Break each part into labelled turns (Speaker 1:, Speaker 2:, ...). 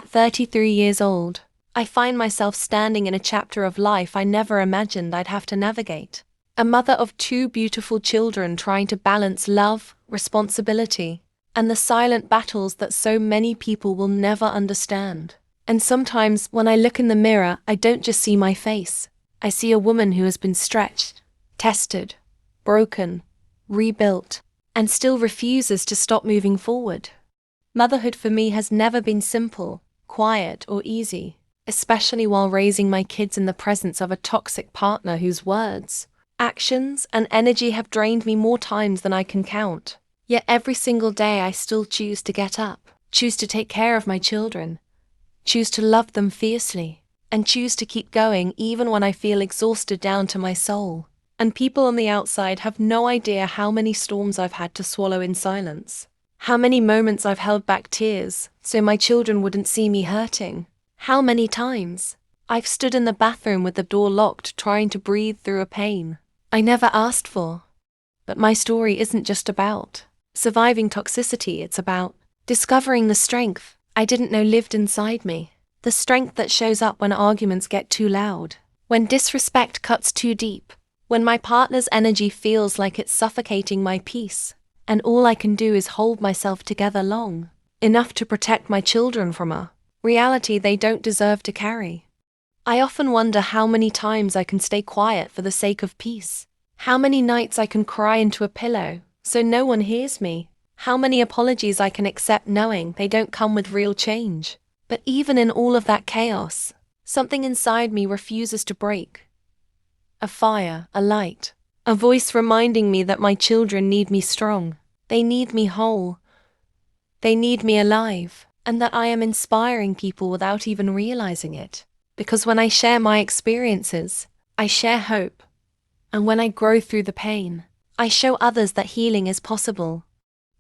Speaker 1: At 33 years old, I find myself standing in a chapter of life I never imagined I'd have to navigate. A mother of two beautiful children trying to balance love, responsibility, and the silent battles that so many people will never understand. And sometimes when I look in the mirror, I don't just see my face. I see a woman who has been stretched, tested, broken, rebuilt, and still refuses to stop moving forward. Motherhood for me has never been simple, quiet, or easy, especially while raising my kids in the presence of a toxic partner whose words, actions, and energy have drained me more times than I can count. Yet every single day I still choose to get up, choose to take care of my children, choose to love them fiercely, and choose to keep going even when I feel exhausted down to my soul. And people on the outside have no idea how many storms I've had to swallow in silence. How many moments I've held back tears so my children wouldn't see me hurting. How many times I've stood in the bathroom with the door locked trying to breathe through a pain I never asked for. But my story isn't just about surviving toxicity, it's about discovering the strength I didn't know lived inside me. The strength that shows up when arguments get too loud, when disrespect cuts too deep, when my partner's energy feels like it's suffocating my peace, and all I can do is hold myself together long enough to protect my children from a reality they don't deserve to carry. I often wonder how many times I can stay quiet for the sake of peace, how many nights I can cry into a pillow so no one hears me, how many apologies I can accept knowing they don't come with real change. But even in all of that chaos, something inside me refuses to break. A fire, a light, a voice reminding me that my children need me strong, they need me whole, they need me alive, and that I am inspiring people without even realizing it. Because when I share my experiences, I share hope. And when I grow through the pain, I show others that healing is possible.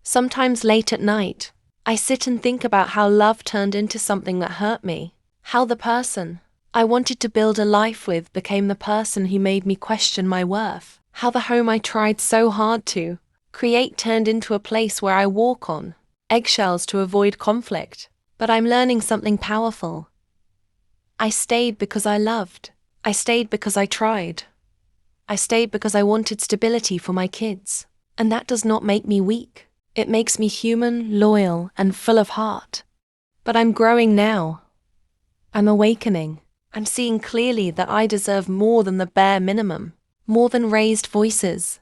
Speaker 1: Sometimes late at night, I sit and think about how love turned into something that hurt me, how the person I wanted to build a life with became the person who made me question my worth, how the home I tried so hard to create turned into a place where I walk on eggshells to avoid conflict. But I'm learning something powerful. I stayed because I loved. I stayed because I tried. I stayed because I wanted stability for my kids. And that does not make me weak. It makes me human, loyal, and full of heart. But I'm growing now. I'm awakening. I'm seeing clearly that I deserve more than the bare minimum, more than raised voices,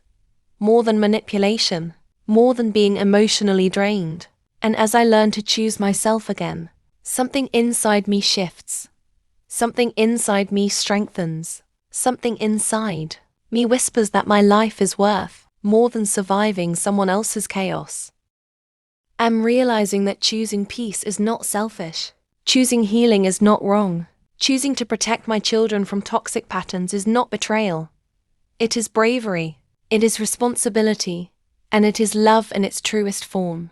Speaker 1: more than manipulation, more than being emotionally drained. And as I learn to choose myself again, something inside me shifts. Something inside me strengthens. Something inside me whispers that my life is worth more than surviving someone else's chaos. I'm realizing that choosing peace is not selfish. Choosing healing is not wrong. Choosing to protect my children from toxic patterns is not betrayal. It is bravery, it is responsibility, and it is love in its truest form.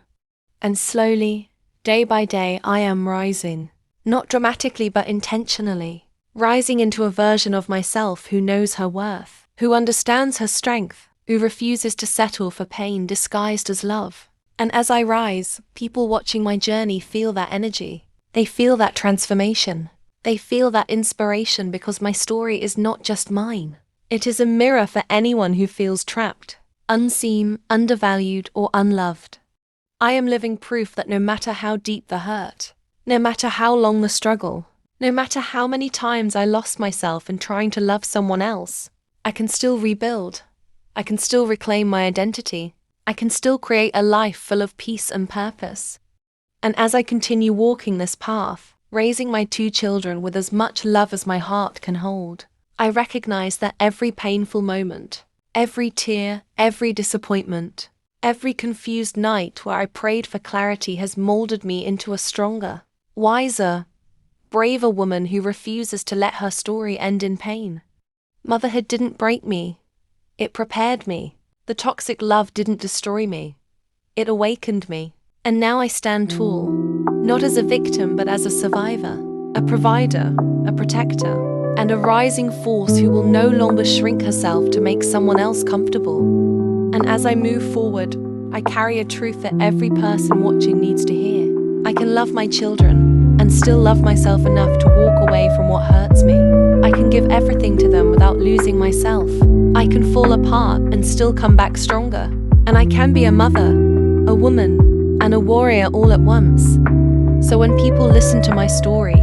Speaker 1: And slowly, day by day, I am rising. Not dramatically but intentionally. Rising into a version of myself who knows her worth, who understands her strength, who refuses to settle for pain disguised as love. And as I rise, people watching my journey feel that energy. They feel that transformation. They feel that inspiration because my story is not just mine. It is a mirror for anyone who feels trapped, unseen, undervalued, or unloved. I am living proof that no matter how deep the hurt, no matter how long the struggle, no matter how many times I lost myself in trying to love someone else, I can still rebuild. I can still reclaim my identity. I can still create a life full of peace and purpose. And as I continue walking this path, raising my two children with as much love as my heart can hold, I recognize that every painful moment, every tear, every disappointment, every confused night where I prayed for clarity has molded me into a stronger, wiser, braver woman who refuses to let her story end in pain. Motherhood didn't break me. It prepared me. The toxic love didn't destroy me. It awakened me. And now I stand tall, not as a victim but as a survivor, a provider, a protector, and a rising force who will no longer shrink herself to make someone else comfortable. And as I move forward, I carry a truth that every person watching needs to hear. I can love my children. and still love myself enough to walk away from what hurts me. I can give everything to them without losing myself. I can fall apart and still come back stronger. And I can be a mother, a woman, and a warrior all at once. So when people listen to my story,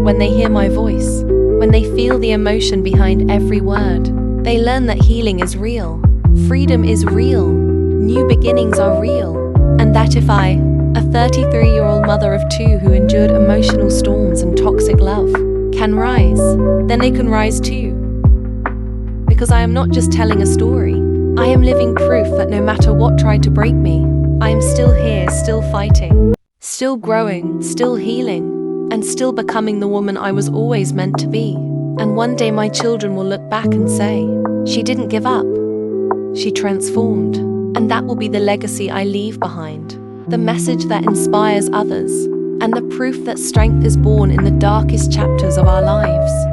Speaker 1: when they hear my voice, when they feel the emotion behind every word, they learn that healing is real, freedom is real, new beginnings are real, and that if I, a 33-year-old mother of two who endured emotional storms and toxic love, can rise, then they can rise too. Because I am not just telling a story, I am living proof that no matter what tried to break me, I am still here, still fighting, still growing, still healing, and still becoming the woman I was always meant to be. And one day my children will look back and say, she didn't give up, she transformed. And that will be the legacy I leave behind, the message that inspires others, and the proof that strength is born in the darkest chapters of our lives.